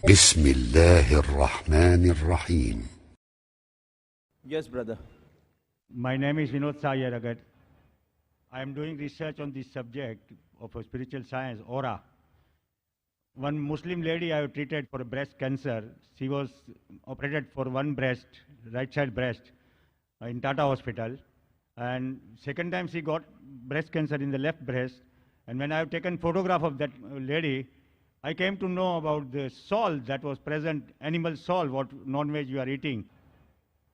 بسم الله الرحمن الرحيم. Yes, brother. My name is Vinod Sayaragat. I am doing research on this subject of a spiritual science, aura. One Muslim lady I have treated for breast cancer. She was operated for one breast, right side breast, in Tata Hospital. And second time she got breast cancer in the left breast. And when I have taken photograph of that lady, I came to know about the soul that was present, animal soul, what non-veg you are eating.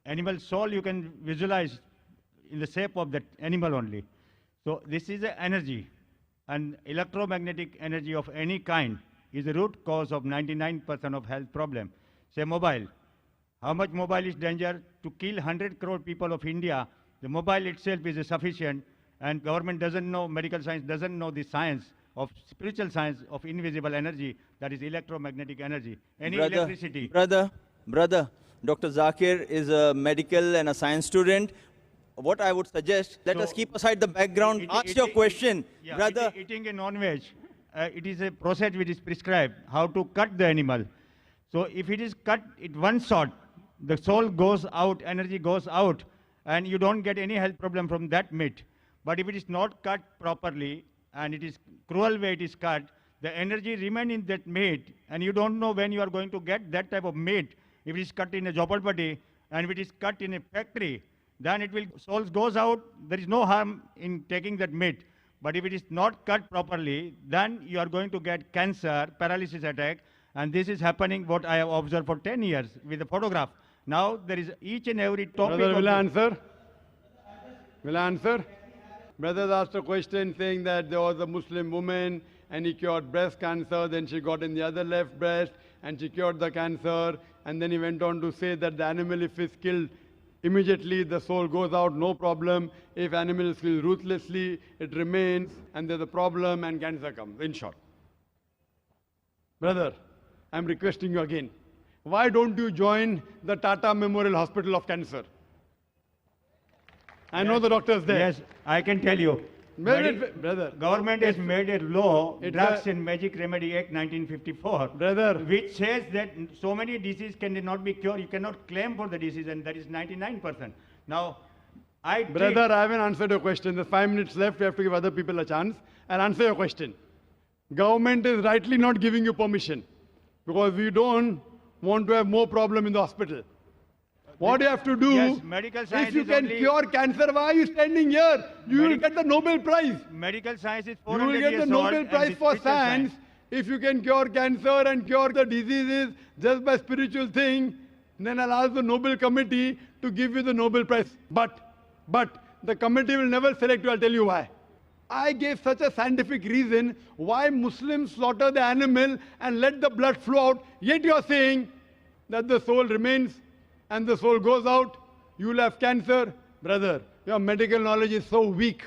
Animal soul you can visualize in the shape of that animal only. So this is an energy, and electromagnetic energy of any kind is the root cause of 99% of health problem. Say mobile. How much mobile is danger? To kill 100 crore people of India, the mobile itself is sufficient, and government doesn't know, medical science doesn't know the science of spiritual science of invisible energy, that is electromagnetic energy. Any electricity. Brother, Dr. Zakir is a medical and a science student. What I would suggest, let us keep aside the background. Ask your question, brother. Eating a non-veg, it is a process which is prescribed, how to cut the animal. So if it is cut at one shot, the soul goes out, energy goes out, and you don't get any health problem from that meat. But if it is not cut properly, and it is cruel way it is cut, the energy remain in that meat, and you don't know when you are going to get that type of meat. If it is cut in a jopalpatti, and if it is cut in a factory, then it will, soul goes out, there is no harm in taking that meat. But if it is not cut properly, then you are going to get cancer, paralysis attack, and this is happening what I have observed for 10 years with the photograph. Now there is each and every topic. Brother, will I answer? Will I answer? Brother asked a question saying that there was a Muslim woman and he cured breast cancer, then she got in the other left breast and she cured the cancer, and then he went on to say that the animal, if it's killed immediately, the soul goes out, no problem. If animal is killed ruthlessly, it remains and there's a problem and cancer comes, in short. Brother, I'm requesting you again. Why don't you join the Tata Memorial Hospital of Cancer? I know the doctors there. Yes, I can tell you. Brother, government has made a law, Drugs and Magic Remedy Act 1954, brother, which says that so many diseases cannot be cured. You cannot claim for the disease, and that is 99%. Now, Brother, I haven't answered your question. There's 5 minutes left. We have to give other people a chance. I'll answer your question. Government is rightly not giving you permission because we don't want to have more problem in the hospital. What you have to do, yes, medical science if you can cure cancer, why are you standing here? You will get the Nobel Prize. Medical science is 400 You will get years the Nobel old, Prize for science if you can cure cancer and cure the diseases just by spiritual thing. Then I'll ask the Nobel Committee to give you the Nobel Prize. But the committee will never select you. I'll tell you why. I gave such a scientific reason why Muslims slaughter the animal and let the blood flow out. Yet you are saying that the soul remains and the soul goes out, you will have cancer. Brother, your medical knowledge is so weak.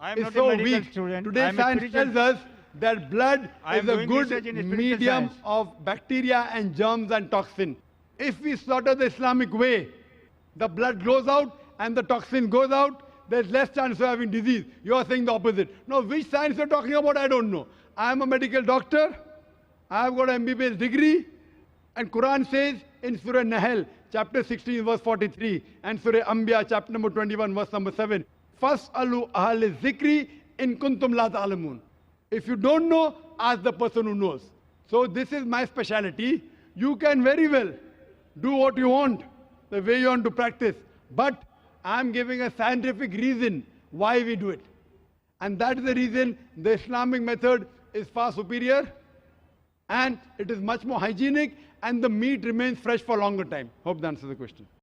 It's so weak. Today science tells us that blood is a good medium of bacteria and germs and toxin. If we slaughter the Islamic way, the blood goes out and the toxin goes out, there's less chance of having disease. You are saying the opposite. Now, which science you're talking about, I don't know. I am a medical doctor. I have got an MBBS degree. And Quran says in Surah Nahl, chapter 16, verse 43, and Surah Anbiya, chapter number 21, verse number 7, Fas'alu ahli zikri in kuntum la ta'lamun. If you don't know, ask the person who knows. So this is my speciality. You can very well do what you want, the way you want to practice. But I'm giving a scientific reason why we do it. And that is the reason the Islamic method is far superior. And it is much more hygienic, and the meat remains fresh for a longer time. Hope that answers the question.